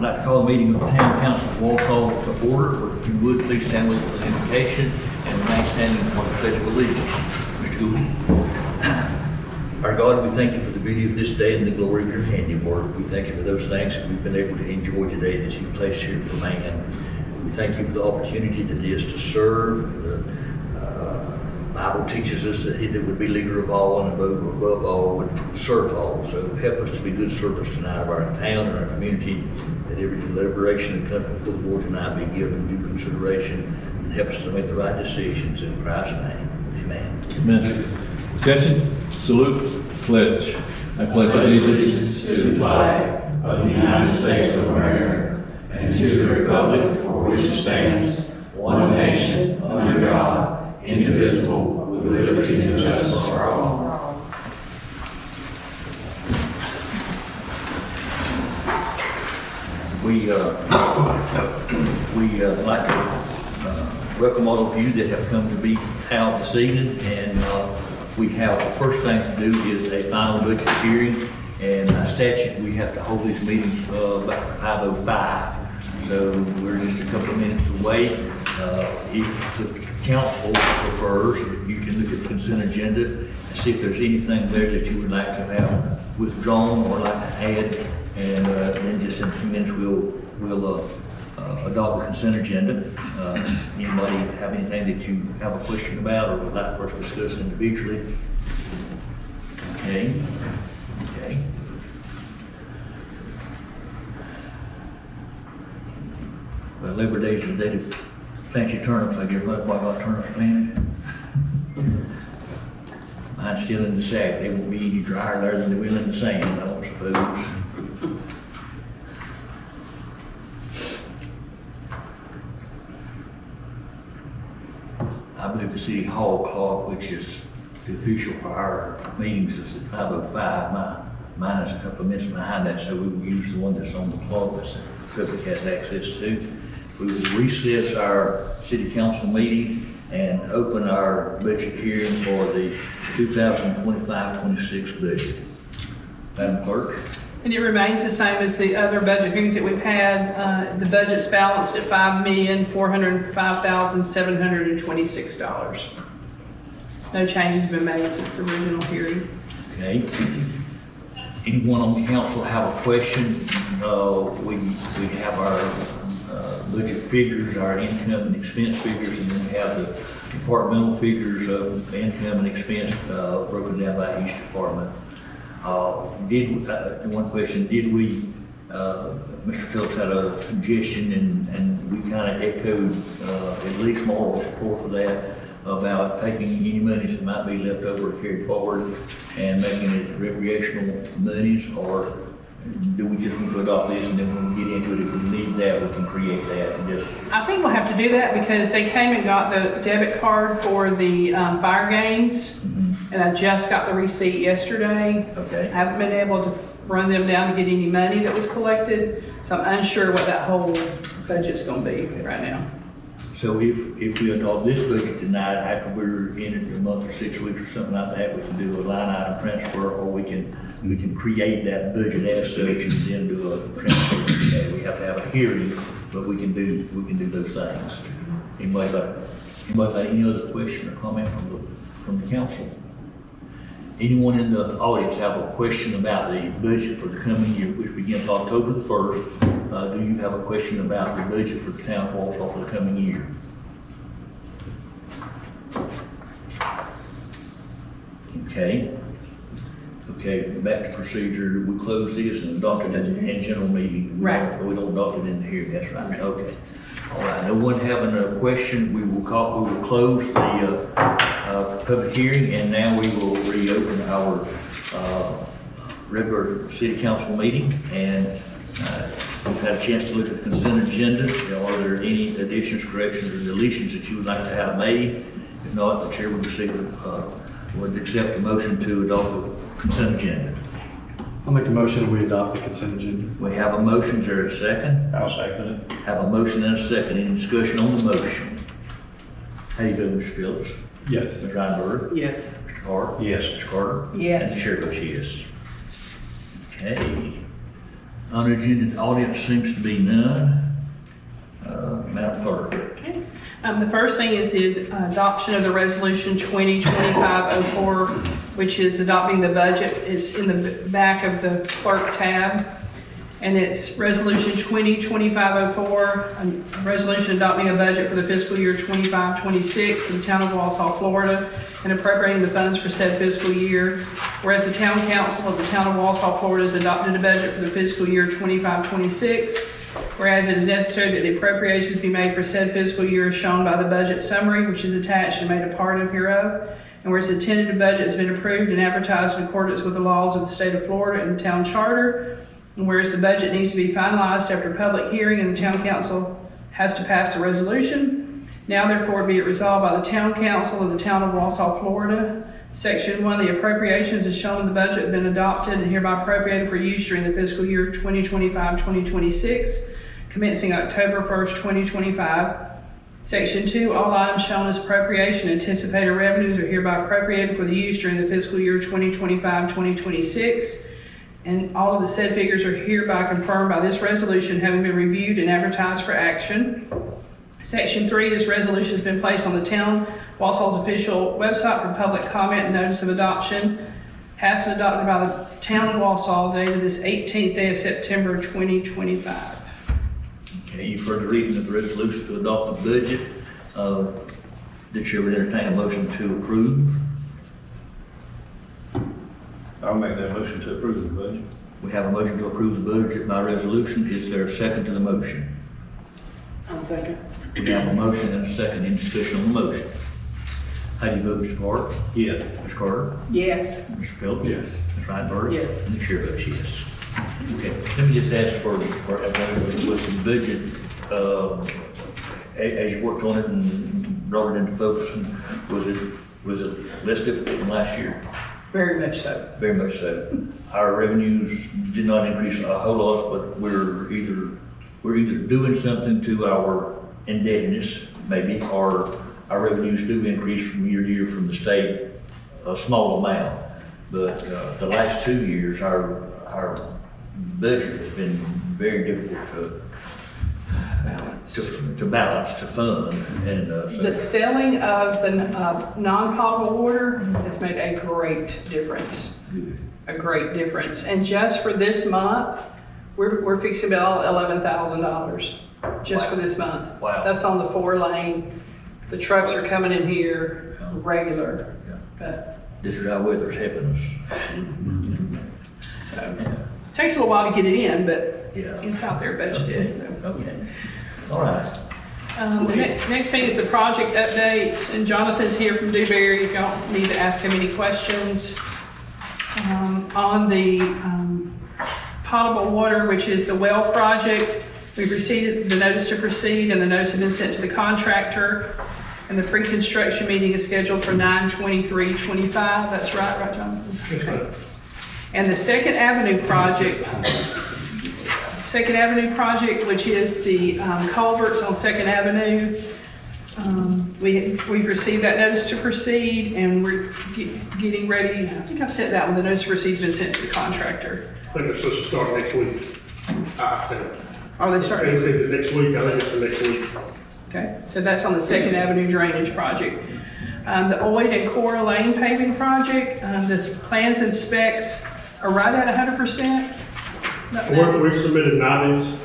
I'd like to call a meeting of the Town Council of Wausau to order. If you would, please stand with us for the invocation and remain standing for the pledge of allegiance. Mr. Gould. Our God, we thank you for the beauty of this day and the glory of your handiwork. We thank you for those things that we've been able to enjoy today that you've placed here for man. We thank you for the opportunity that it is to serve. The Bible teaches us that he that would be leader of all and above all would serve all. So help us to be good servants tonight of our town and our community, that every deliberation that comes before the Lord tonight be given due consideration, and help us to make the right decisions in Christ's name. Amen. Amen. Attention, salute, pledge. I pledge allegiance to the flag of the United States of America and to the republic for which it stands, one nation, under God, indivisible, with liberty and justice for all. We'd like to welcome all of you that have come to be out this evening, and we have the first thing to do is a final budget hearing, and by statute we have to hold these meetings about 5:05, so we're just a couple of minutes away. If the council prefers, you can look at the consent agenda and see if there's anything there that you would like to have withdrawn or like to add, and then just in a few minutes we'll adopt the consent agenda. Anybody have anything that you have a question about or would like for us to discuss individually? Okay. Well, Labor Day is the day to plant your turnips. I guess everybody got turnips planted. Mine's still in the sack. They won't be any drier there than they will in the sand, I don't suppose. I believe the city hall clock, which is the official for our meetings, is at 5:05. Mine is a couple of minutes behind that, so we will use the one that's on the clock that the public has access to. We will recess our city council meeting and open our budget hearing for the 2025-26 budget. Madam Clerk. And it remains the same as the other budget hearings that we've had. The budget's balanced at $5,405,726. No changes have been made since the original hearing. Okay. Anyone on council have a question? We have our budget figures, our income and expense figures, and then we have the departmental figures of income and expense broken down by each department. One question, did we, Mr. Phillips had a suggestion and we kind of echoed at least moral support for that, about taking any monies that might be left over carried forward and making it recreational monies, or do we just need to adopt this and then when we get into it, if we need that, we can create that and just... I think we'll have to do that because they came and got the debit card for the fire games, and I just got the receipt yesterday. Okay. I haven't been able to run them down to get any money that was collected, so I'm unsure what that whole budget's going to be right now. So if we adopt this budget tonight, after we're in it a month or 6 weeks or something like that, we can do a line item transfer, or we can create that budget as such and then do a transfer. We have to have a hearing, but we can do those things. Anybody got any other question or comment from the council? Anyone in the audience have a question about the budget for the coming year, which begins October the 1st? Do you have a question about the budget for the town of Wausau for the coming year? Okay, back to procedure. We close this and adopt it in general meeting. Right. We don't adopt it in the hearing, that's right. Okay. All right, no one having a question, we will close the public hearing, and now we will reopen our regular city council meeting, and we've had a chance to look at the consent agenda. Are there any additions, corrections, or deletions that you would like to have made? If not, the chair would accept a motion to adopt the consent agenda. I'll make a motion that we adopt the consent agenda. We have a motion. Is there a second? I'll second it. Have a motion and a second. Any discussion on the motion? How do you vote, Mr. Phillips? Yes. Ms. Reinberg? Yes. Mr. Hart? Yes. Mr. Carter? Yes. And the chair votes yes. Okay. Unattended audience seems to be none. Madam Clerk. Okay. The first thing is the adoption of the resolution 2025-04, which is adopting the budget. It's in the back of the clerk tab. And it's resolution 2025-04, a resolution adopting a budget for the fiscal year 25-26 for the town of Wausau, Florida, and appropriating the funds for said fiscal year. Whereas the town council of the town of Wausau, Florida has adopted a budget for the fiscal year 25-26. Whereas it is necessary that the appropriations be made for said fiscal year as shown by the budget summary, which is attached and made a part of hereof. And whereas the tentative budget has been approved and advertised in accordance with the laws of the state of Florida and the town charter. And whereas the budget needs to be finalized after public hearing and the town council has to pass the resolution. Now therefore be it resolved by the town council of the town of Wausau, Florida. Section 1, the appropriations as shown in the budget have been adopted and hereby appropriated for use during the fiscal year 2025-2026, commencing October 1st, 2025. Section 2, all items shown as appropriation anticipated revenues are hereby appropriated for the use during the fiscal year 2025-2026. And all of the said figures are hereby confirmed by this resolution having been reviewed and advertised for action. Section 3, this resolution has been placed on the town Wausau's official website for public comment and notice of adoption. Passed and adopted by the town of Wausau dated this 18th day of September 2025. Okay, you've heard the reading of the resolution to adopt the budget. The chair would entertain a motion to approve. I'll make that motion to approve the budget. We have a motion to approve the budget by resolution. Is there a second to the motion? I'll second. We have a motion and a second. Any discussion on the motion? How do you vote, Mr. Park? Yeah. Ms. Carter? Yes. Mr. Phillips? Yes. Ms. Reinberg? Yes. And the chair votes yes. Okay, let me just ask for with the budget, as you worked on it and brought it into focus, and was it less difficult than last year? Very much so. Very much so. Our revenues did not increase a whole lot, but we're either doing something to our indebtedness, maybe, or our revenues do increase from year to year from the state, a small amount. But the last 2 years, our budget has been very difficult to balance, to fund, and The selling of the non-potable water has made a great difference. good. A great difference. And just for this month, we're fixing about $11,000 just for this month. Wow. That's on the 4-lane. The trucks are coming in here regular, Yeah. but, This dry weather's helping us. so, takes a little while to get it in, but Yeah. it's out there budgeted. Okay. All right. The next thing is the project updates, and Jonathan's here from Dewberry if y'all need to ask him any questions. On the potable water, which is the well project, we've received the notice to proceed and the notice has been sent to the contractor. And the pre-construction meeting is scheduled for 9/23/25. That's right, Jonathan? Yes, ma'am. And the Second Avenue project, which is the culverts on Second Avenue, we've received that notice to proceed and we're getting ready. I think I've sent that one. The notice to proceed has been sent to the contractor. I think it's supposed to start next week. I think. Are they starting? Is it next week? I think it's the next week. Okay, so that's on the Second Avenue drainage project. The Oid and Cora Lane paving project, the plans and specs are right at 100%. We've submitted 90s,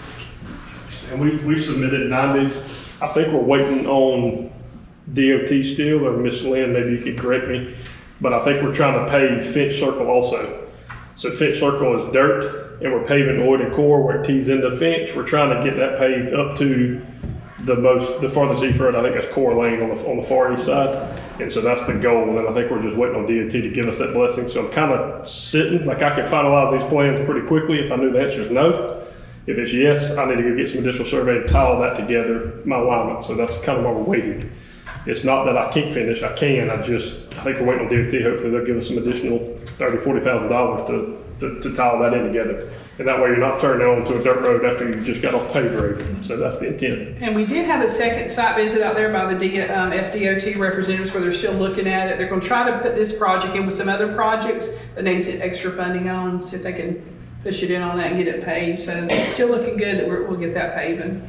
and we submitted 90s. I think we're waiting on DOT still, or Miss Lynn, maybe you could correct me, but I think we're trying to pave Finch Circle also. So Finch Circle is dirt, and we're paving Oid and Core where it tees into Finch. We're trying to get that paved up to the farthest east road. I think that's Core Lane on the far east side. And so that's the goal. And I think we're just waiting on DOT to give us that blessing. So I'm kind of sitting, like I could finalize these plans pretty quickly if I knew the answer is no. If it's yes, I need to go get some additional survey to tie all that together, my alignment. So that's kind of why we're waiting. It's not that I can't finish, I can. I think we're waiting on DOT. Hopefully they'll give us some additional $30,000, $40,000 to tie all that in together. And that way you're not turning on to a dirt road after you just got off paved road. So that's the intent. And we did have a second site visit out there by the FDOT representatives where they're still looking at it. They're going to try to put this project in with some other projects that needs extra funding on, see if they can push it in on that and get it paved. So it's still looking good that we'll get that paving.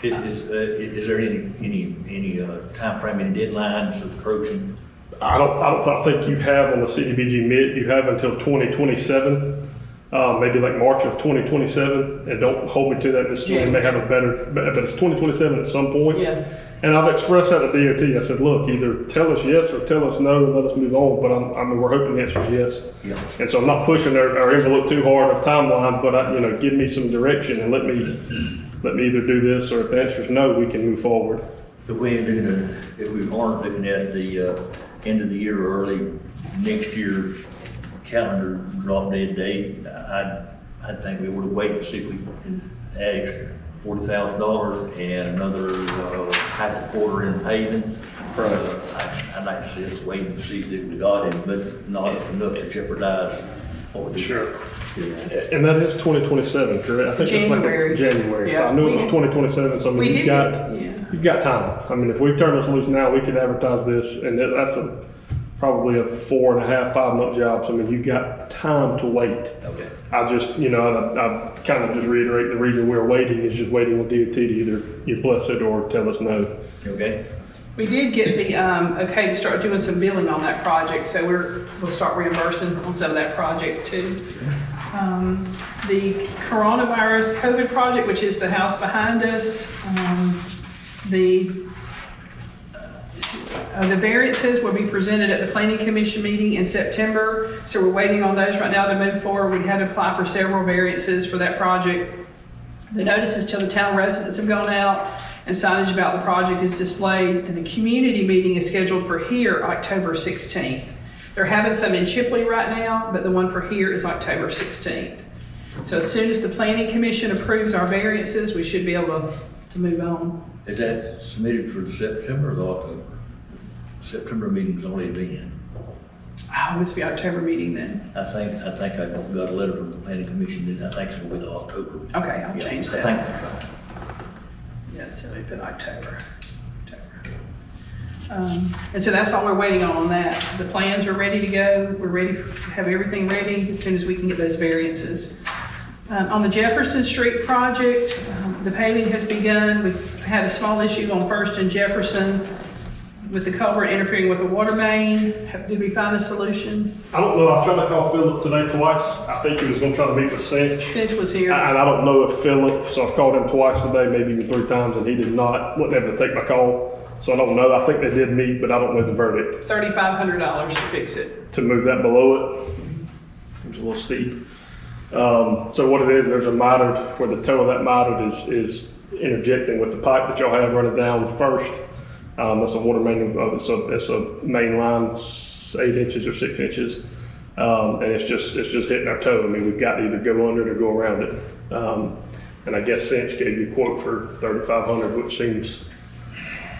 Is there any timeframe, any deadlines approaching? I think you have on the CDBG mid, you have until 2027, maybe like March of 2027, and don't hold me to that, Ms. Lynn may have a better, but it's 2027 at some point. Yeah. And I've expressed that to DOT, I said, look, either tell us yes or tell us no, and let us move on, but I mean, we're hoping the answer is yes. Yeah. And so I'm not pushing our envelope too hard of timeline, but give me some direction and let me either do this, or if the answer is no, we can move forward. If we aren't looking at the end of the year or early next year calendar drop dead date, I think we would wait and see if we can add extra $40,000 and another half a quarter in paving. Right. I'd like to see us wait and see if we got it, but not enough to jeopardize what we do. Sure. And that is 2027, correct? I think it's like January. January. So Yeah. I knew it was 2027, so I We mean, did you've get- got time. I mean, if we turn this loose now, we could advertise this, and that's probably a 4.5, 5 month job. So I mean, you've got time to wait. Okay. I just, I kind of just reiterate the reason we're waiting is just waiting on DOT to either you bless it or tell us no. Okay. We did get the, okay to start doing some billing on that project, so we'll start reimbursing on some of that project too. The coronavirus COVID project, which is the house behind us, the variances will be presented at the planning commission meeting in September, so we're waiting on those right now to move forward. We had to apply for several variances for that project. The notices to the town residents have gone out, and signage about the project is displayed, and the community meeting is scheduled for here October 16th. They're having some in Chipley right now, but the one for here is October 16th. So as soon as the planning commission approves our variances, we should be able to move on. Is that submitted for the September or the October? September meeting's only then. Oh, it must be October meeting then. I think I got a letter from the planning commission, and I think it's going to be the October. Okay, I'll Yeah, change I that. think that's right. Yeah, so we put October. And so that's all we're waiting on that. The plans are ready to go. We're ready, have everything ready as soon as we can get those variances. On the Jefferson Street project, the paving has begun. We've had a small issue on First and Jefferson with the culvert interfering with the water main. Did we find a solution? I don't know. I tried to call Philip today twice. I think he was going to try to meet with Cinch. Cinch was here. And I don't know if Philip, so I've called him twice today, maybe even 3 times, and he did not, wasn't able to take my call. So I don't know. I think they did meet, but I don't know the verdict. $3,500 to fix it. To move that below it, seems a little steep. So what it is, there's a miter where the toe of that miter is interjecting with the pipe that y'all have running down First. That's a water main, it's a main line, 8 inches or 6 inches. And it's just hitting our toe. I mean, we've got to either go under it or go around it. And I guess Cinch gave you a quote for $3,500, which seems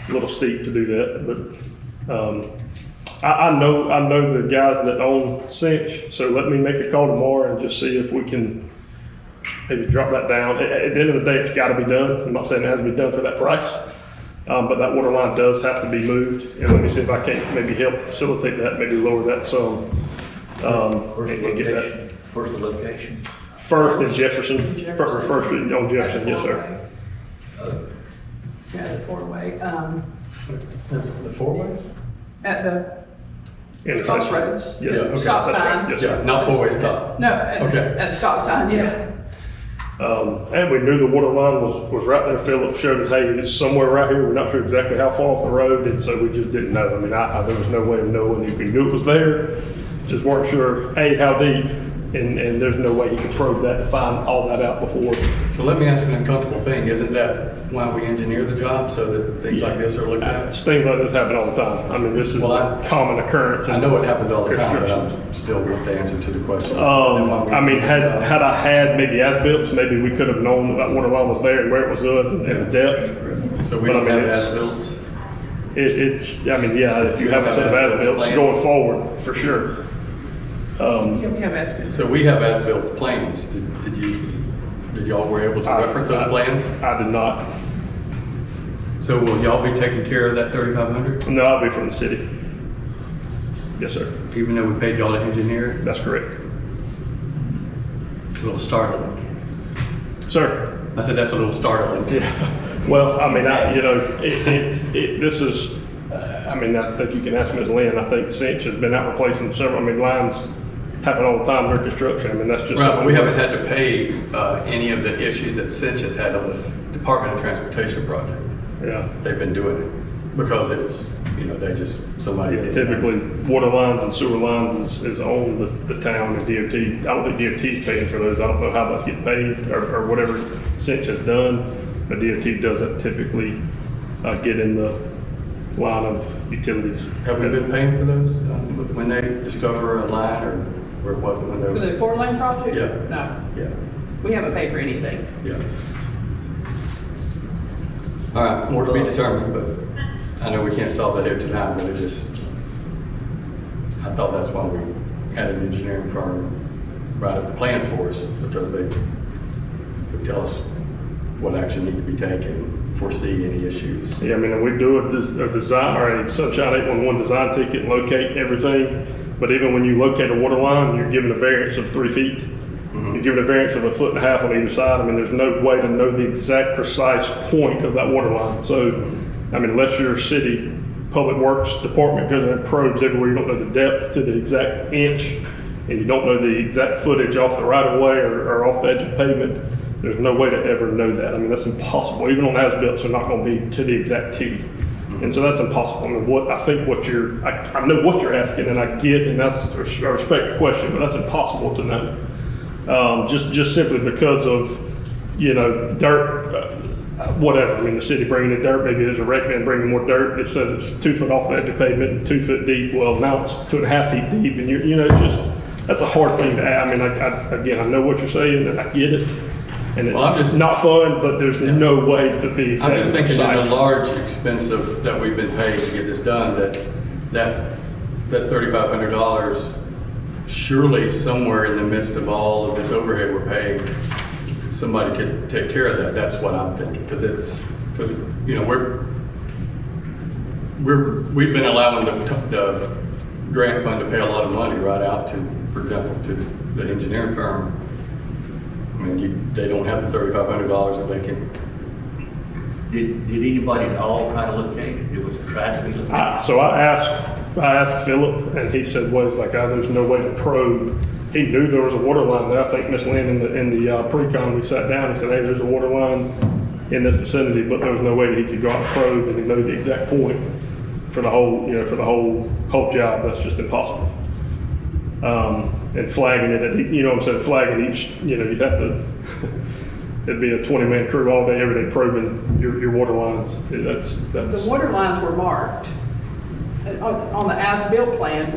a little steep to do that, but I know the guys that own Cinch, so let me make a call tomorrow and just see if we can maybe drop that down. At the end of the day, it's got to be done. I'm not saying it has to be done for that price, but that water line does have to be moved. And let me see if I can't maybe help facilitate that, maybe lower that some. Where's the and get that. location? Where's the location? First in Jefferson, First on Jefferson, yes, sir. Yeah, the four-way, The four-way? at the Intersection. crossroads. Yes, Yeah, sir. okay. Stop That's right. sign. Yes, Yeah, sir. not four-way stop. No, Okay. at the stop sign, yeah. And we knew the water line was right there. Philip showed us, hey, it's somewhere right here. We're not sure exactly how far off the road, and so we just didn't know. I mean, there was no way of knowing. We knew it was there, just weren't sure, A, how deep, and there's no way he could probe that to find all that out before. So let me ask an uncomfortable thing. Isn't that why we engineer the job, so that things like this are looked at? Things like this happen all the time. I mean, this is Well, a common occurrence. I know it happens all the time, but Construction. I still want the answer to the question. I mean, had I had maybe as-built, maybe we could have known that water line was there and where it was at and the depth. So we but I don't mean, have it's- as-built? I mean, yeah, if you have a set of as-built going forward, for sure. Yeah, we have aspects. So we have as-built plans. Did y'all were able to reference those plans? I did not. So will y'all be taking care of that 3,500? No, I'll be from the city. Yes, sir. Even though we paid y'all to engineer it? That's correct. A little startling. Sir? I said, that's a little startling. Yeah, well, I mean, this is, I mean, I think you can ask Ms. Lynn, I think Cinch has been out replacing several, I mean, lines happen all the time during construction, I mean, that's just. Right, but we haven't had to pave any of the issues that Cinch has had on the Department of Transportation project. Yeah. They've been doing it because it's, they just, somebody Yeah, did. typically, water lines and sewer lines is on the town and DOT. I don't think DOT's paying for those. I don't know how that's getting paid or whatever Cinch has done, but DOT doesn't typically get in the line of utilities. Have we been paying for those when they discover a line or what? When For they? the 4-lane project? Yeah. No, Yeah, we haven't paid for anything. yeah. All right, more to be determined, but I know we can't solve that here tonight, but I thought that's why we had an engineering firm write up the plans for us, because they would tell us what action need to be taken, foresee any issues. Yeah, I mean, and we do a design, or a Sunshine 811 design ticket, locate everything. But even when you locate a water line, you're given a variance of 3 feet. You're given a variance of 1.5 feet on either side. I mean, there's no way to know the exact precise point of that water line. So, I mean, unless your city public works department goes and probes everywhere, you don't know the depth to the exact inch, and you don't know the exact footage off the right of way or off the edge of pavement, there's no way to ever know that. I mean, that's impossible. Even on as-built, they're not going to be to the exact T. And so that's impossible. I mean, I know what you're asking, and I get, and I respect the question, but that's impossible to know. Just simply because of, dirt, whatever. I mean, the city bringing in dirt, maybe there's a rec man bringing more dirt. It says it's 2 foot off the edge of pavement and 2 foot deep. Well, now it's 2.5 feet deep, and that's a hard thing to add. I mean, again, I know what you're saying, and I get it. And it's not fun, but there's no way to be exactly I'm just thinking precise. in the large expense that we've been paid to get this done, that $3,500, surely somewhere in the midst of all of this overhead we're paying, somebody could take care of that. That's what I'm thinking, because we've been allowing the grant fund to pay a lot of money right out to, for example, to the engineering firm. I mean, they don't have the $3,500 that they can. Did anybody at all try to locate it? It was tried to be located? So I asked Philip, and he said, well, it's like, there's no way to probe. He knew there was a water line there. I think Miss Lynn in the pre-con, we sat down and said, hey, there's a water line in this vicinity, but there was no way that he could go out and probe and know the exact point for the whole, for the whole job. That's just impossible. And flagging it, flagging each, you'd have to, it'd be a 20-man crew all day, every day probing your water lines. That's. The water lines were marked. And on the as-built plans,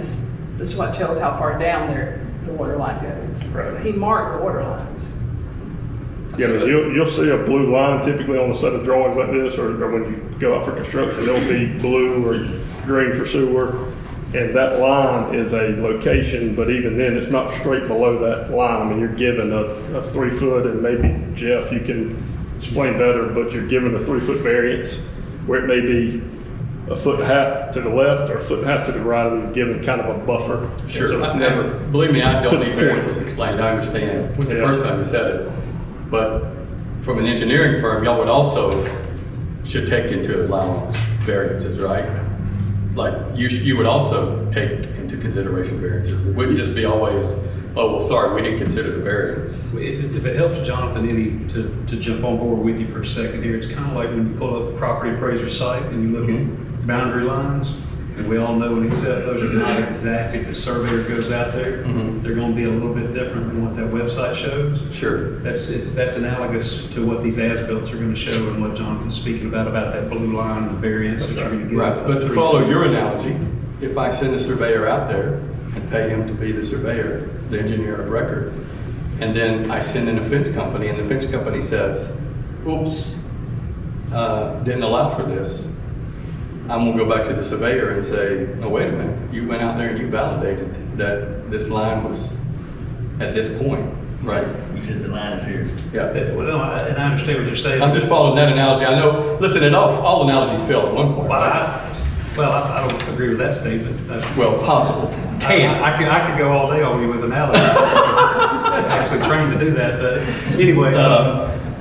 this is what tells how far down there the water line goes. Right. He marked the water lines. Yeah, but you'll see a blue line typically on a set of drawings like this, or when you go out for construction, there'll be blue or green for sewer. And that line is a location, but even then, it's not straight below that line. I mean, you're given a 3 foot, and maybe, Jeff, you can explain better, but you're given a 3 foot variance where it may be 1.5 feet to the left or 1.5 feet to the right, and you're given kind of a buffer. Sure. So it's never, Believe me, I to don't the need point. variances explained. I understand the Yeah. first time you said it. But from an engineering firm, y'all would also should take into allowance variances, right? Like you would also take into consideration variances. It wouldn't just be always, oh, well, sorry, we didn't consider the variance. If it helps Jonathan any to jump on board with you for a second here, it's kind of like when you pull up the property appraiser site and you look at boundary lines, and we all know and accept those are not exact. If the surveyor goes out there, they're going to be a little bit different than what that website shows. Sure. That's analogous to what these as-built are going to show and what Jonathan's speaking about that blue line and the variance that you're going to get. Right, but to follow your analogy, if I send a surveyor out there and pay him to be the surveyor, the engineer of record, and then I send in a fence company and the fence company says, oops, didn't allow for this, I'm gonna go back to the surveyor and say, no, wait a minute, you went out there and you validated that this line was at this point, right? You said the line is here. Yeah. Well, no, and I understand what you're saying. I'm just following that analogy. I know, listen, all analogies fail at one point, Well, right? I don't agree with that statement. Well, possible. I could go all day on you with analogy. actually trained to do that, but anyway,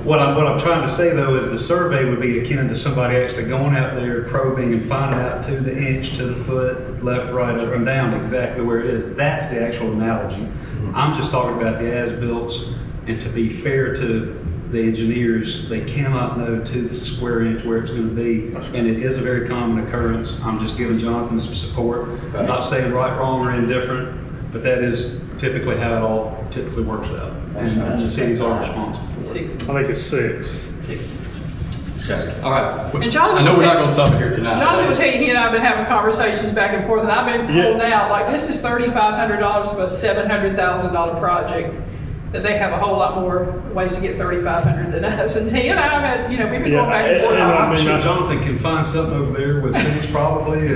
what I'm trying to say though is the survey would be akin to somebody actually going out there probing and finding out to the inch, to the foot, left, right, up and down exactly where it is. That's the actual analogy. I'm just talking about the as-built, and to be fair to the engineers, they cannot know to the square inch where it's going to be, and it is a very common occurrence. I'm just giving Jonathan some support. I'm not saying right, wrong, or indifferent, but that is typically how it all typically works out, and the cities are responsible for it. I think it's 6. Okay, all right. And Jonathan I know will we're not tell- gonna stop it here tonight. Jonathan will tell you, he and I have been having conversations back and forth, and I've been Yeah. pulled out, like, this is $3,500 of a $700,000 project, that they have a whole lot more ways to get $3,500 than us, and he and I have had, we've been Yeah, going back and forth. and I'm mean, sure I- Jonathan can find something over there with cities probably,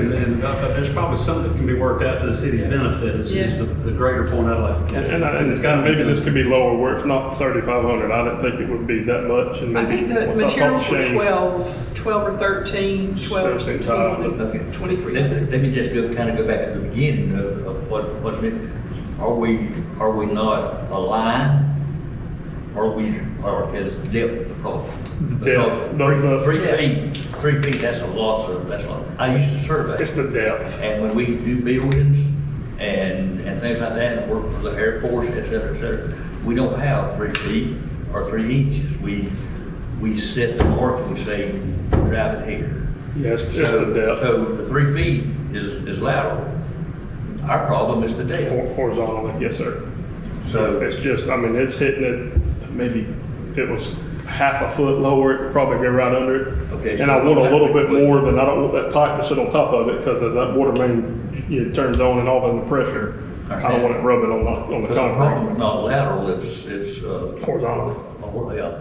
but there's probably something that can be worked out to the city's benefit is Yeah. the greater point I'd like to get. And It's gotta be maybe done. this could be lower where it's not 3,500. I didn't think it would be that much. And I maybe think the once I talk to materials were Shane- 12 or 13, 12, Seems high, but- 23. Let me just kind of go back to the beginning of what's it. Are we not aligned? Or is depth the problem? Depth. Because 3 feet, that's a lot, I used to survey. It's the depth. And when we do buildings and things like that, and work for the Air Force, et cetera, we don't have 3 feet or 3 inches. We set the mark and we say, drive it here. Yes, it's the depth. So the 3 feet is lateral. Our problem is the depth. Horizontally, yes, sir. So It's just, it's hitting it, maybe if it was half a foot lower, it would probably go right under it. Okay, And so I want a little bit quick. more than, I don't want that pipe to sit on top of it, because as that water main, turns on and off in the pressure, I don't want it rubbing on the the problem concrete. is not lateral, it's Horizontally. yeah.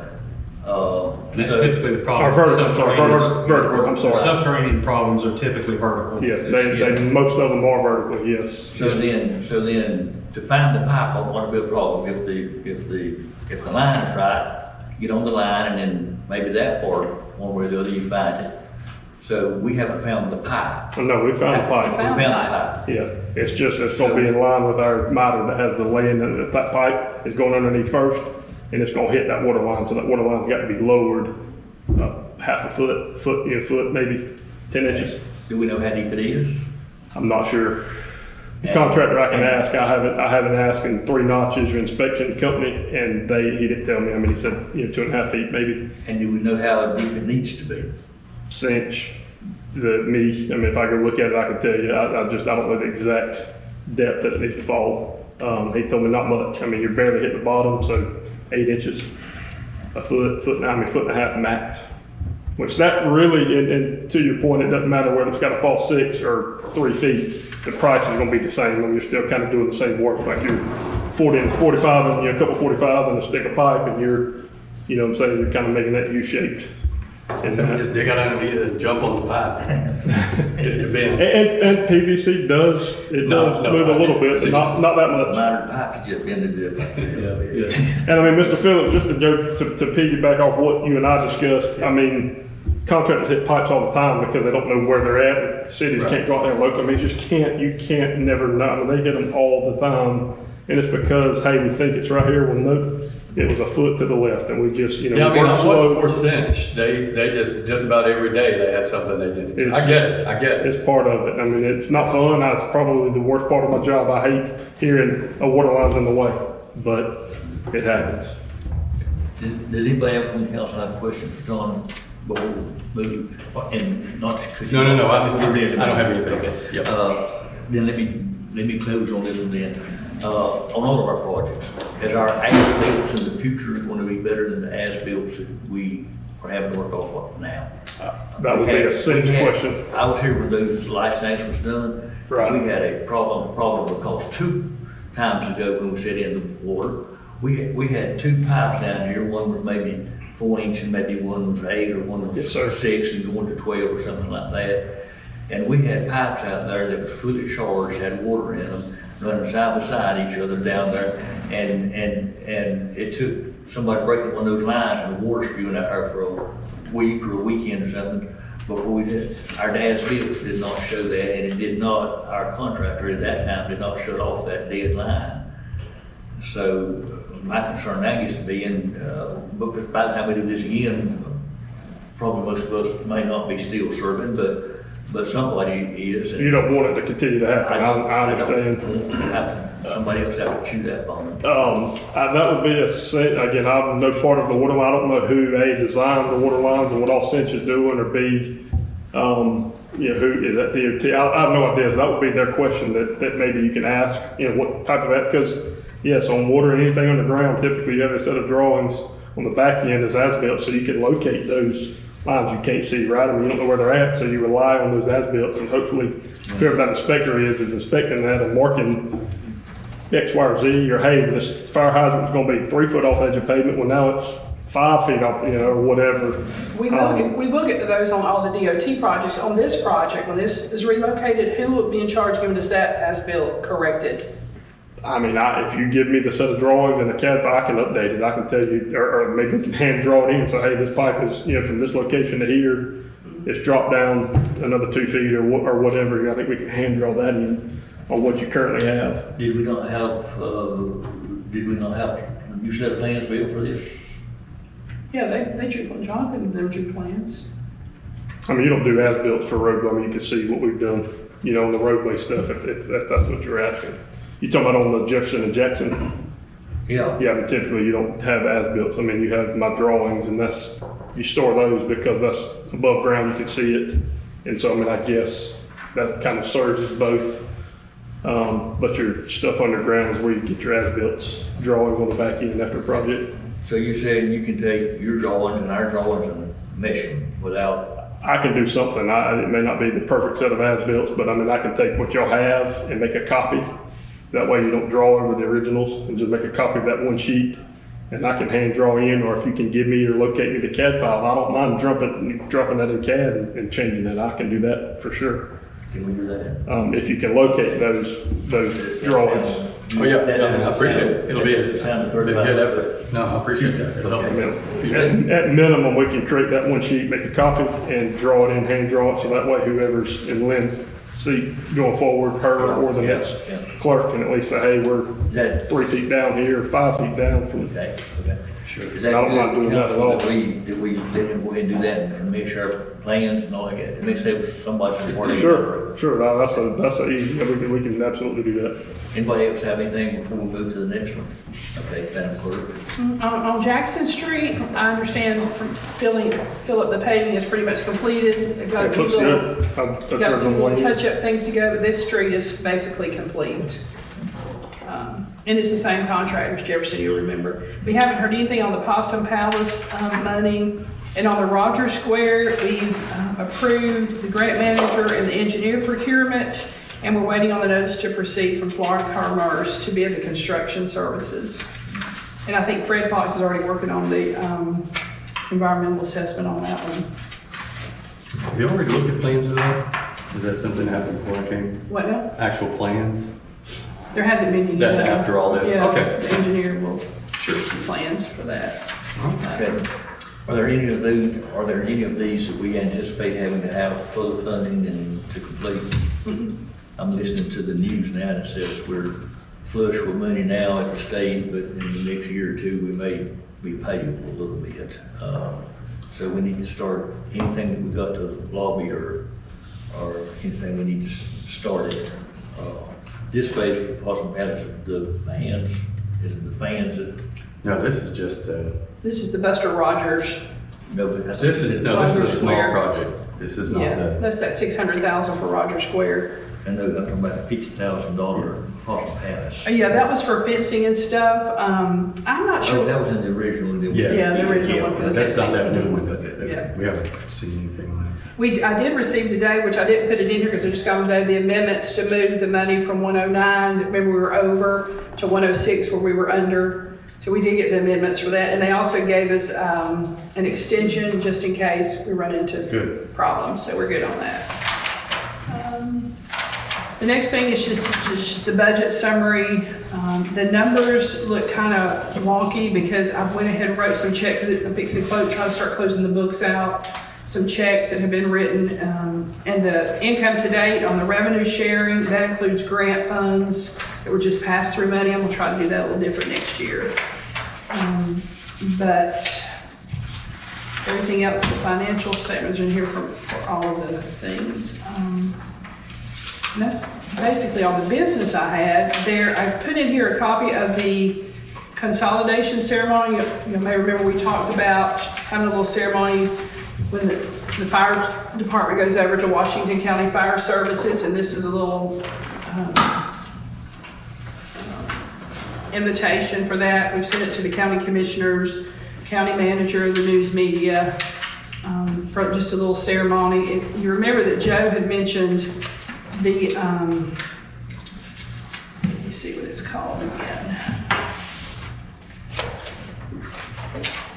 And that's So- typically the problem. Or vertical, I'm sorry, Subterranean- vertical, I'm sorry. Subterranean problems are typically vertical. Yeah, most of them are vertical, yes. So then, to find the pipe, I want to be a problem. If the line is right, get on the line, and then maybe that far, one way or the other, you find it. So we haven't found the pipe. No, we found the We pipe. found the pipe. Yeah, it's gonna be in line with our miter that has the land, and if that pipe is going underneath first, and it's gonna hit that water line, so that water line's got to be lowered, half a foot, maybe 10 inches. Do we know how deep it is? I'm not sure. The contractor I can ask, I haven't asked in 3 notches, your inspection company, and he didn't tell me, he said, 2.5 feet, maybe And do we know how deep it needs to be? cinch. If I go look at it, I can tell you, I don't know the exact depth that it needs to fall. He told me not much, you're barely hitting the bottom, so 8 inches, a foot and a half max. Which that really, and to your point, it doesn't matter whether it's got to fall 6 or 3 feet, the price is gonna be the same, you're still kind of doing the same work, like you're 40 and 45, and a couple 45 and a stick of pipe, and you're kind of making that U-shaped. And, So we just dig out underneath it and jump on the pipe. Get it to bend. and PVC does No, move a little bit, but not that much. Minor pipe is just bending it. And Mr. Phillips, just to go to piggyback off what you and I discussed, contractors hit pipes all the time because they don't know where they're at. Cities can't go out there and look. You can't never know. They hit them all the time. And it's because, hey, we think it's right here. Well, no, it was a foot to the left, and we just, Yeah, work I slow. watched Poor Cinch. They just about every day they had something they did. It's- I get it. It's part of it. It's not fun. It's probably the worst part of my job. I hate hearing a water line's in the way, but it happens. Does anybody else from the council have a question for John before we move? And not to cut you No, off. I don't have anything. Okay. Yep. Then let me close on this one then. On all of our projects, is our as-built in the future going to be better than the as-built that we are having to work off of now? That would be a cinch question. I was here when those light tanks was done. Right. We had a problem because 2 times ago when we set in the water, we had 2 pipes down here. One was maybe 4 inches, maybe one was 8, or one was Yes, sir. 6 and going to 12 or something like that. And we had pipes out there that was fully charged, had water in them, running side by side each other down there. And it took somebody breaking one of those lines and the water spewing out there for a week or a weekend or something before we did. Our dad's bills did not show that, and it did not, our contractor at that time did not shut off that dead line. So my concern now gets to be but by the time we do this again, probably most of us may not be still serving, but somebody is. and You don't want it to continue to happen, I understand. Somebody else have to chew that bone. That would be again, I'm no part of the water line. I don't know who A, designed the water lines and what all Cinch is doing, or B, who is that DOT? I have no idea. That would be their question that maybe you can ask, what type of that, because yes, on water and anything on the ground, typically you have a set of drawings on the back end as as-built, so you can locate those lines you can't see, right? I mean, you don't know where they're at, so you rely on those as-built, and hopefully whoever that inspector is inspecting that and marking X, Y, or Z, or hey, this fire hydrant was gonna be 3 foot off edge of pavement, well, now it's 5 feet off, or whatever. We will get to those on all the DOT projects. On this project, when this is relocated, who will be in charge of giving us that as-built corrected? I mean, if you give me the set of drawings and the CAD file, I can update it. I can tell you, or maybe we can hand draw it in and say, hey, this pipe is, from this location to here, it's dropped down another 2 feet or whatever. I think we can hand draw that in on what you currently have. Did we not have a new set of plans built for this? Yeah, they drew, Jonathan, they drew plans. I mean, you don't do as-built for roadway. I mean, you can see what we've done, on the roadway stuff, if that's what you're asking. You talking about on the Jefferson and Jackson? Yeah. Yeah, but typically you don't have as-built. I mean, you have my drawings, and you store those because that's above ground, you can see it. And so, I mean, I guess that kind of serves as both. But your stuff underground is where you get your as-built drawings on the back end after a project. So you're saying you can take your drawings and our drawings and mesh them without? I can do something. It may not be the perfect set of as-built, but I mean, I can take what y'all have and make a copy. That way you don't draw over the originals, and just make a copy of that one sheet, and I can hand draw in, or if you can give me or locate me the CAD file, I don't mind dropping that in CAD and changing that. I can do that for sure. Can we do that? If you can locate those drawings. Oh, yeah, I appreciate it. It'll be a Does it sound good effort. No, I appreciate that. It'll help us. At minimum, we can create that one sheet, make a copy, and draw it in, hand draw it, so that way whoever's in Lynn's seat going forward, her or the next clerk, can at least say, hey, we're That, 3 feet down here, 5 feet down from. okay. Sure. Is I that don't mind good, doing that at all. That we let him go ahead and do that and make our plans and all that? It may save somebody some work. Sure, that's a easy, we can absolutely do that. Anybody else have anything before we move to the next one? Okay, Madam Clerk. On Jackson Street, I understand from Philip, the paving is pretty much completed. They've got a It few looks little, good. got a few little touch-up things to go, but this street is basically complete. And it's the same contractor as Jefferson, you'll remember. We haven't heard anything on the Possum Palace money. And on the Rogers Square, we've approved the grant manager and the engineer procurement, and we're waiting on the notice to proceed from Florida Commerce to bid the construction services. And I think Fred Fox is already working on the environmental assessment on that one. Have you already looked at plans for that? Is that something that happened before I came? What now? Actual plans? There hasn't been any. That's after all this? Yeah, Okay. the engineer will shoot some plans for that. Okay. Are there any of these that we anticipate having to have further funding and to complete? I'm listening to the news now and it says we're flush with money now at the state, but in the next year or two, we may be payable a little bit. So we need to start, anything that we got to lobby or anything, we need to start it. This phase for Possum Palace, the fans, is it the fans that? No, this is just This is the Buster Rogers. No, but that's. this is a Rogers small Square. project. This is not Yeah, that's that 600,000 for Rogers Square. I know, I'm talking about the $50,000 Possum Palace. Yeah, that was for fencing and stuff. I'm not Oh, sure. that was in the original. Yeah, the original one for the That's not fencing. that new one, but Yeah. we haven't seen anything on I did receive today, which I didn't put it in here because I just got them today, the amendments to move the money from 109, remember we were over, to 106 where we were under. So we did get the amendments for that. And they also gave us an extension just in case we run into problems. So we're good on that. The next thing is just the budget summary. The numbers look kind of wonky because I went ahead and wrote some checks that I'm fixing to try to start closing the books out. Some checks that have been written, and the income to date on the revenue sharing, that includes grant funds that were just pass-through money. I'm gonna try to do that a little different next year. But everything else, the financial statements are in here for all of the things. And that's basically all the business I had. There, I put in here a copy of the consolidation ceremony. You may remember we talked about having a little ceremony when the fire department goes over to Washington County Fire Services, and this is a little invitation for that. We've sent it to the county commissioners, county manager, the news media, for just a little ceremony. If you remember that Joe had mentioned the, let me see what it's called again.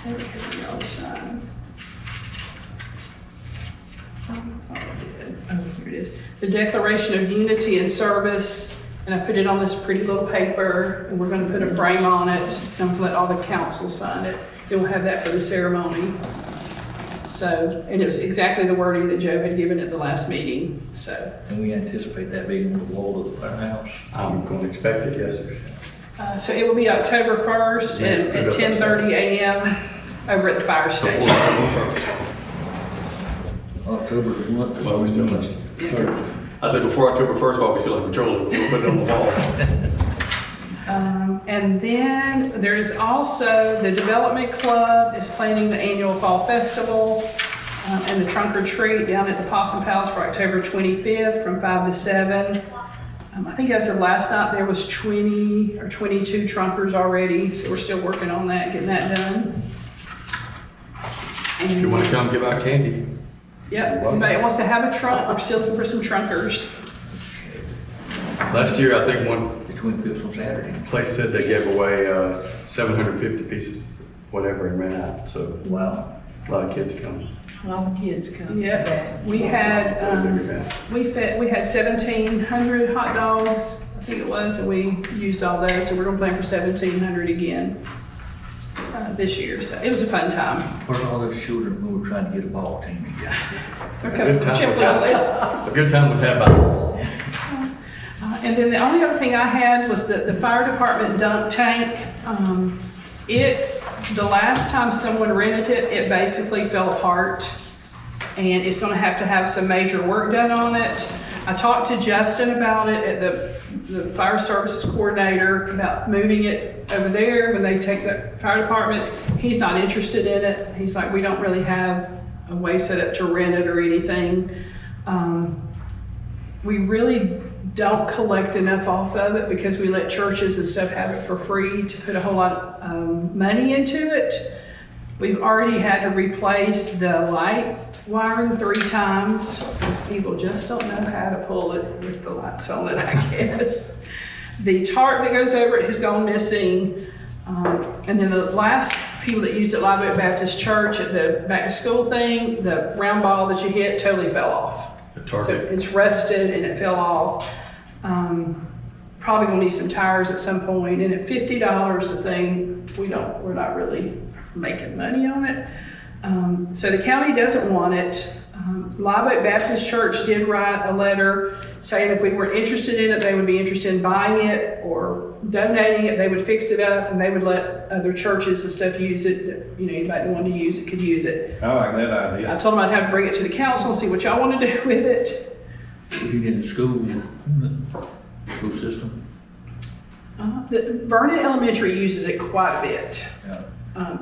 Here we go, sign. Oh, here it is. The Declaration of Unity and Service, and I put it on this pretty little paper, and we're going to put a frame on it, and I'm going to let all the council sign it. It will have that for the ceremony. So, and it was exactly the wording that Joe had given at the last meeting, so. And we anticipate that being on the wall of the firehouse. I'm going to expect it, yes, sir. So it will be October 1st at 10:30 a.m. over at the fire station. October what? Well, we still must. I said before October 1st, while we still have control, we'll put it on the wall. And then there is also the Development Club is planning the annual fall festival and the trunk or treat down at the Possum Palace for October 25th from 5 to 7. I think as of last night, there was 20 or 22 trunkers already, so we're still working on that, getting that done. If you want to come give out candy. Yep, anybody wants to have a trunk, we're still looking for some trunkers. Last year, I think one Between Fifth and Saturday. place said they gave away 750 pieces, whatever, and ran out. So Wow. a lot of kids come. A lot of kids come. Yeah, we had, we had 1,700 hot dogs, I think it was, and we used all those, so we're gonna plan for 1,700 again this year, so it was a fun time. What about all those children who were trying to get a ball team together? Okay, check the list. A good time was had by all. And then the only other thing I had was the fire department dump tank. The last time someone rented it, it basically fell apart, and it's gonna have to have some major work done on it. I talked to Justin about it at the fire services coordinator about moving it over there when they take the fire department. He's not interested in it. He's like, we don't really have a way set up to rent it or anything. We really don't collect enough off of it because we let churches and stuff have it for free to put a whole lot of money into it. We've already had to replace the light wiring 3 times because people just don't know how to pull it with the lights on it, I guess. The tarp that goes over it has gone missing. And then the last people that used it live at Baptist Church at the back to school thing, the round ball that you hit totally fell off. So it's rusted and it fell off. Probably gonna need some tires at some point, and at $50 a thing, we're not really making money on it. So the county doesn't want it. Live Oak Baptist Church did write a letter saying if we weren't interested in it, they would be interested in buying it or donating it. They would fix it up and they would let other churches and stuff use it. Anybody that wanted to use it could use it. I like that idea. I told them I'd have to bring it to the council and see what y'all want to do with it. You did the school system? The Vernon Elementary uses it quite a bit. Yeah.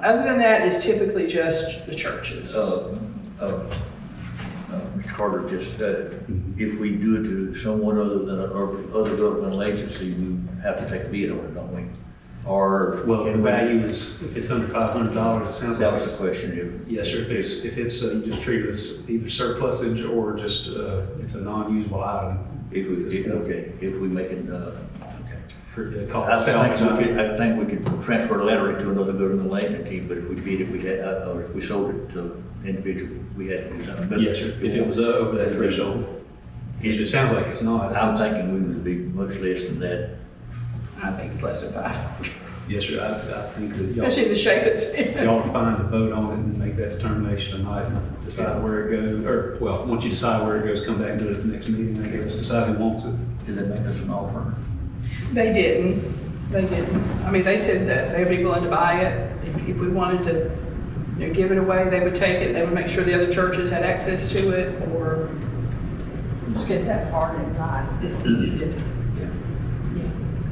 Other than that, it's typically just the churches. Mr. Carter, just, if we do it to someone other than, or other governmental agency, we have to take a bid on it, don't we? Or. Well, the value is, if it's under $500, it sounds That like. was the question. Yes, sir. If it's, you just treat it as either surplusage or just, it's a non-usable item. If we make it, okay. For the I cost. think we could transfer a letter to another governmental entity, but if we bid it, we had, or if we sold it to individual, we had to do something. But Yes, sir. If it was over that threshold. It sounds like it's not. I'm thinking we would be much less than that. I think it's less than 500, Yes, sir. I think that y'all. especially the shape it's in. Y'all are fine to vote on it and make that determination tonight and decide where it goes, or, well, once you decide where it goes, come back and do it at the next meeting, I guess, decide who wants it. Did they make us an offer? They didn't. I mean, they said that they'd be willing to buy it if we wanted to, you know, give it away, they would take it, they would make sure the other churches had access to it, or Just get that part in right.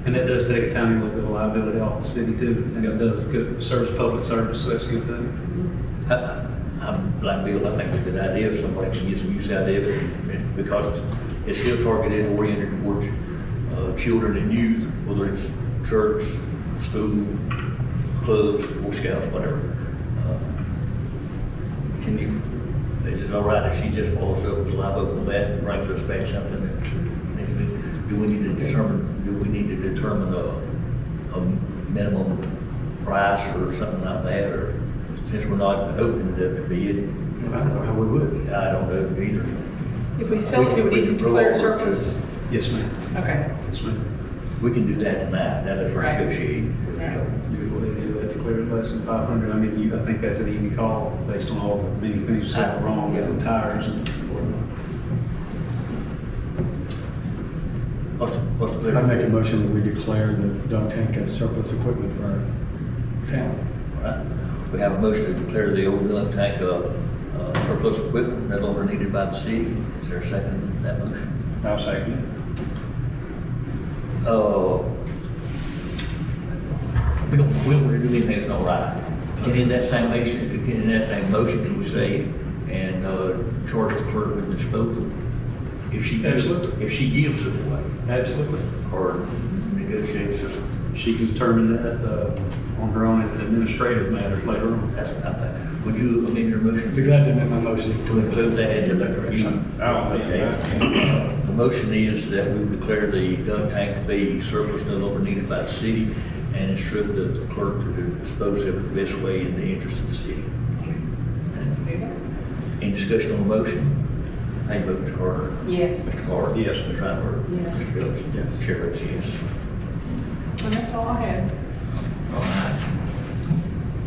And that does take a tiny little bit of liability off the city too, and it does good, serves public service, so that's a good thing. I'm like Bill, I think it's a good idea if somebody can get some use out of it, because it's still targeted and oriented towards children and youth, whether it's church, school, clubs, Boy Scouts, whatever. Can you, is it all right if she just follows up with a live open on that and brings us back something that do we need to determine a minimum price or something like that, or since we're not opening it up to bid? I don't know how we would. I don't know either. if we sell it, do we need to declare surplus? Yes, ma'am. Okay. Yes, ma'am. We can do that tonight, now let's Right. negotiate. Right. You would go ahead and do that, declare it less than 500. I mean, I think that's an easy call based on all the many things that go wrong with the tires and whatnot. What's the I make a motion that we declare the dunk tank as surplus equipment for our town. All right. We have a motion to declare the old dunk tank surplus equipment no longer needed by the city. Is there a second to that motion? I'll second We don't want to do anything that's not right. Can in that same motion, can we say, and charge the clerk with disposal? If she gives it away, Absolutely. or negotiates it. She can determine that on her own as an administrative matter later on. That's what I'm thinking. Would you amend your motion Be glad to amend my motion to include that in that direction? I'll amend Okay. The motion is that we declare the dunk tank to be surplus no longer needed by the city and instruct the clerk to dispose of it the best way in the interest of the city. Any discussion on the motion? How you vote, Mr. Carter? Yes. Mr. Carter? Yes. Ms. Reinberg? Yes. Mr. Phillips? Yes. Chair votes yes. And that's all I had. All right.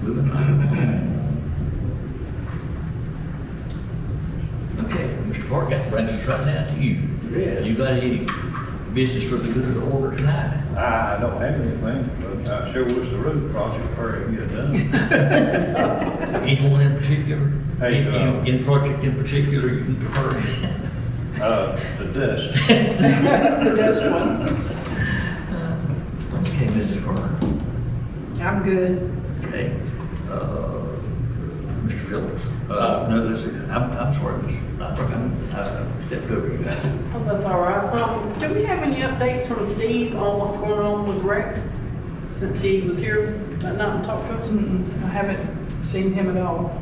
Moving on. Okay, Mr. Park, that brings us right now to you. Yes. You got any business for the good of the order tonight? I don't have anything, but I sure wish the road project hurry get done. Anyone in particular? Hey, Any project in particular you can prefer? The dust. The dust one. Okay, Mrs. Carter. I'm good. Okay. Mr. Phillips. No, I'm sorry, Ms. Reinberg, I stepped over you. Oh, that's all right. Do we have any updates from Steve on what's going on with Rex? Since he was here that night and talked to us? I haven't seen him at all.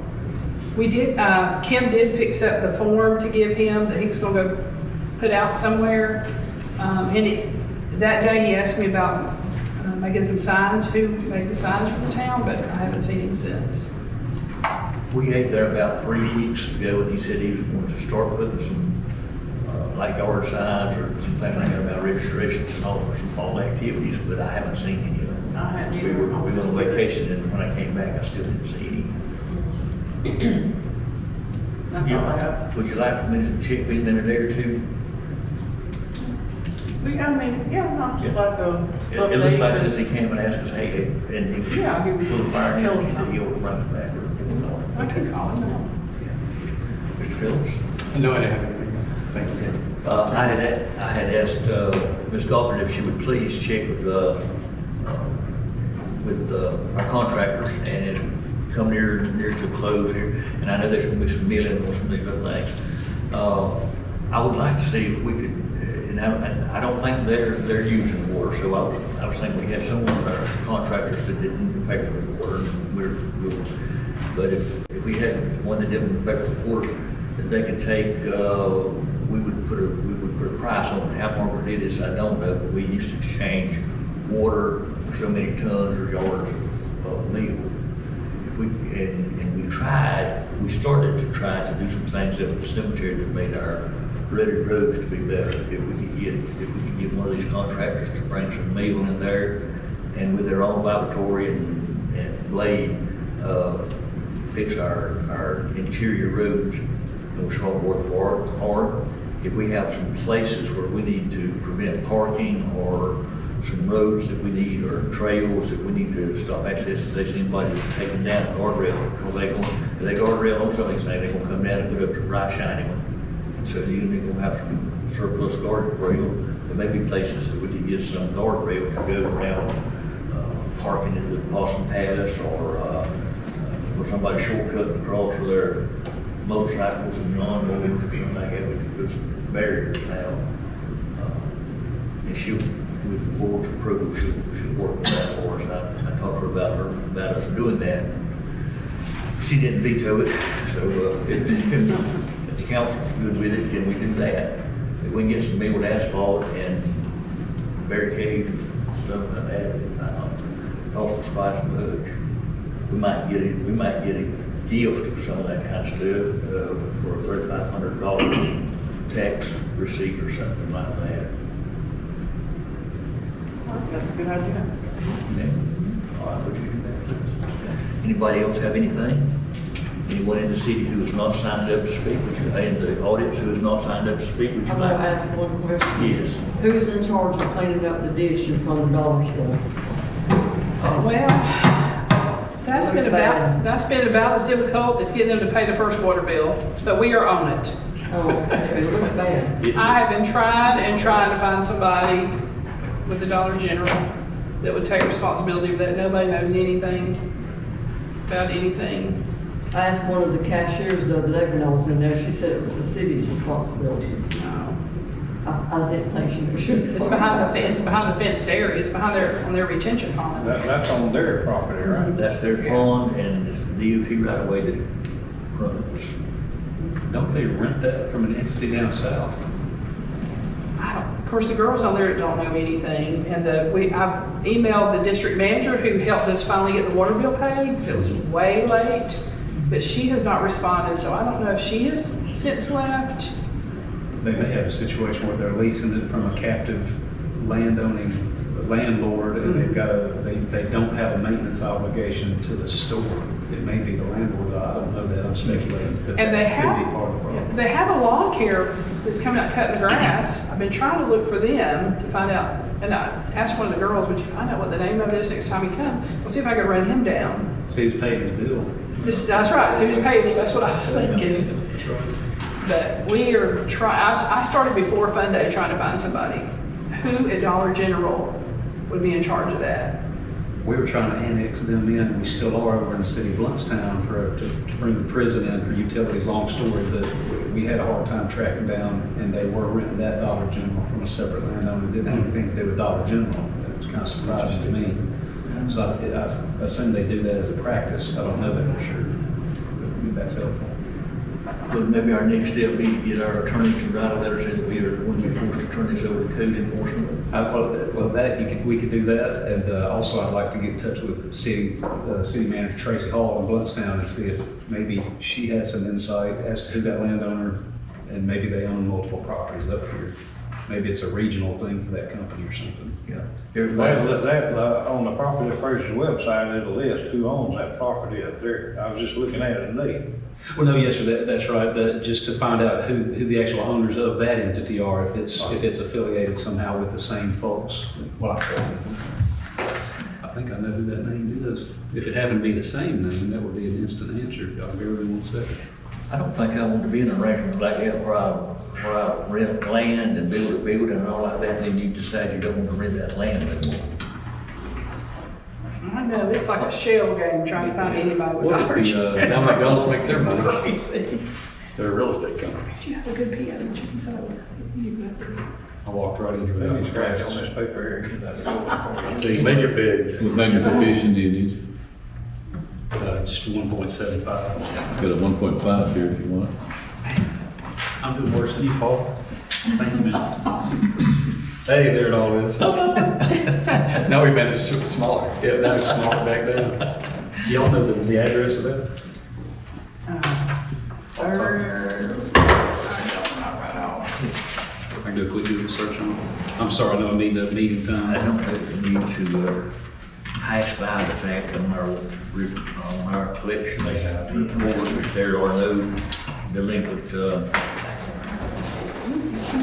We did, Kim did fix up the form to give him that he was gonna go put out somewhere. That day he asked me about making some signs, who made the signs for the town, but I haven't seen him since. We ate there about 3 weeks ago, and he said he was going to start putting some, like yard signs or something like that about registrations and all for some fall activities, but I haven't seen any of them. I hadn't We either. were on vacation, and when I came back, I still didn't see any. That's all I have. Would you like for me to check in a day or two? Not just like the It looks like update. since he came and asked us, hey, and he was Yeah, he was full of fire, tell us and something. he'll run us back. I can call him now. Mr. Phillips? No, I didn't have anything else. Thank you. I had asked Ms. Gothard if she would please check with our contractors, and it's come near to a close here, and I know there's gonna be some milling or some of these other things. I would like to see if we could, and I don't think they're using water, so I was thinking we had some of our contractors that didn't pay for the water, but if we had one that didn't pay for the water, that they could take, we would put a price on it. How Margaret did this, I don't know, but we used to exchange water for so many tons or yards of meal. If we, and we started to try to do some things up at the cemetery that made our rutted roads to be better. If we could get one of these contractors to bring some meal in there, and with their own laboratory and blade, fix our interior roads, and we start work hard. If we have some places where we need to prevent parking or some roads that we need, or trails that we need to stop access, if there's anybody that's taking down a guardrail, or they guardrail on something, say they're gonna come down and put up some bright shiny one. So you're gonna have some surplus guardrail. There may be places that we could get some guardrail to go around, parking in the Boston Palace, or for somebody shortcutting across with their motorcycles and lawnmowers or something like that, we could put some barriers now. And she'll, with the board's approval, she'll work with that for us. I talked to her about us doing that. She didn't veto it, so if the council's good with it, then we do that. If we can get some milled asphalt and barricades and stuff like that, cost us quite as much. We might get a gift of some of that kind of stuff for a $3,500 tax receipt or something like that. That's a good idea. Yeah. All right, would you do that? Anybody else have anything? Anyone in the city who has not signed up to speak, would you, in the audience who has not signed up to speak, would you I'm gonna like? ask one question. Yes. Who's in charge of cleaning up the ditch in front of the dollar store? Well, that's Looks been about as difficult as getting them to pay the first water bill, but we are on it. Oh, okay, it looks bad. I have been trying to find somebody with the Dollar General that would take responsibility for that. Nobody knows anything about anything. I asked one of the cashiers the other day when I was in there, she said it was the city's responsibility. No. I didn't think she was. It's behind the fenced area. It's behind on their retention pond. That's on their property, right? That's their pond, and it's the DOT right away that fronts. Don't they rent that from an entity down south? Of course, the girls on there don't know anything, and I've emailed the district manager who helped us finally get the water bill paid. It was way late, but she has not responded, so I don't know if she has since left. They may have a situation where they're leasing it from a captive landowning landlord, and they don't have a maintenance obligation to the store. It may be the landlord, I don't know that, I'm speculating. But And they that could be part of the problem. have a lawn care that's coming out cutting the grass. I've been trying to look for them to find out, and I asked one of the girls, would you find out what the name of it is next time he comes? I'll see if I can run him down. See who's paying his bill. That's right, so who's paying him, that's what I was thinking. That's right. But we are trying, I started before Fun Day trying to find somebody. Who at Dollar General would be in charge of that? We were trying to annex them in, and we still are over in the city of Bluntstown to bring the prison in for utilities. Long story, but we had a hard time tracking down, and they were renting that Dollar General from a separate landowner. It didn't have anything to do with Dollar General. It was kind of surprising to me. So I assume they do that as a practice. I don't know that for sure, but if that's helpful. But maybe our next step would be to get our attorney to write a letter saying that we are going to be forced to turn this over to code enforcement. Well, we could do that, and also I'd like to get in touch with city manager Tracy Hall in Bluntstown and see if maybe she had some insight as to who that landowner, and maybe they own multiple properties up here. Maybe it's a regional thing for that company or something. Yeah. On the property appraiser's website, it'll list who owns that property up there. I was just looking at it today. Well, no, yes, sir, that's right, just to find out who the actual owners of that entity are, if it's affiliated somehow with the same folks. Well, I think I know who that name is. If it happened to be the same name, that would be an instant answer, if y'all bear with me 1 second. I don't think I want to be in an arrangement like that where I rent land and build a building and all like that, then you decide you don't want to rent that land anymore. I know, it's like a shell game trying to find anybody with What is Dollar General. that's how McDonald's makes their money. Crazy. They're a real estate company. Do you have a good piano chicken salad? I walked right into They that. need scratch on this paper here. Make it big. What magnification do you need? Just 1.75. Got a 1.5 here if you want. I'm doing worse than you, Paul. Thank you, man. Hey, there it all is. Now we made it smaller. Yeah, now it's smaller back down. Y'all know the address of that? I don't know right off. I can do a quick Google search on it. I'm sorry, I know I mean the meeting I time. don't know if we need to pass by the fact on our collection board that there are no delinquent,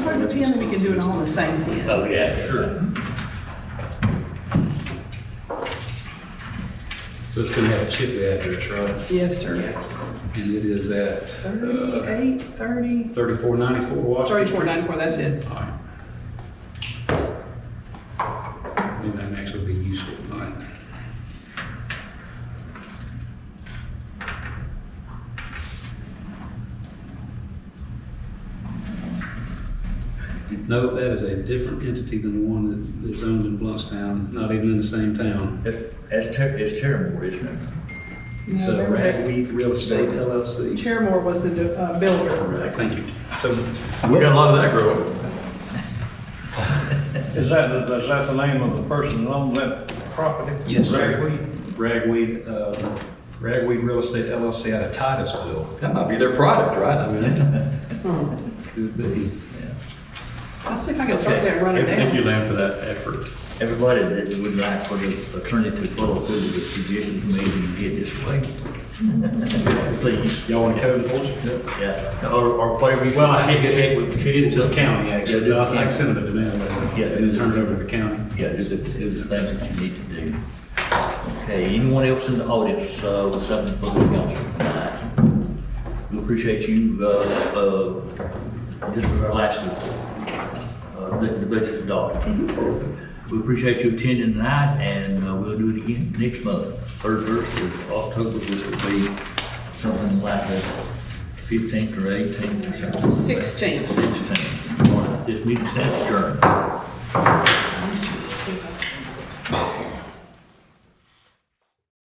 Put the pen, we can do it all on the same pen. oh yeah, sure. So it's gonna have a Chipley address, right? Yes, sir. Yes. And it is at 38, 30, 3494 Washington 34, 94, that's it. All right. Maybe that may actually be useful tonight. No, that is a different entity than the one that is owned in Bluntstown, not even in the same town. It's Terramore, isn't it? It's No, they were- Ragweed Real Estate LLC. Terramore was the builder. Right, thank you. So we got a lot of that growing. Is that the name of the person that owns that property? Yes, sir. Ragweed? Ragweed Real Estate LLC out of Titusville. That might be their product, right? I mean, could be. I'll see if I can start there and run it Thank you, down. Len, for that effort. Everybody that would like for the attorney to follow through with the suggestions made, you get this way. Please. Y'all want to code enforcement? Yeah, or whatever you. Well, I can't get it to the county, actually. Yeah, I can send it to them, Yeah, and then turn it over to the county. Yeah, do the things that you need to do. Okay, anyone else in the audience, with something for the council tonight? We appreciate you, just lastly, the budget's adopted. We appreciate you attending tonight, and we'll do it again next month, third Thursday of October, which will be something like the 15th or 18th or something. 16th. 16th. This meeting stands adjourned.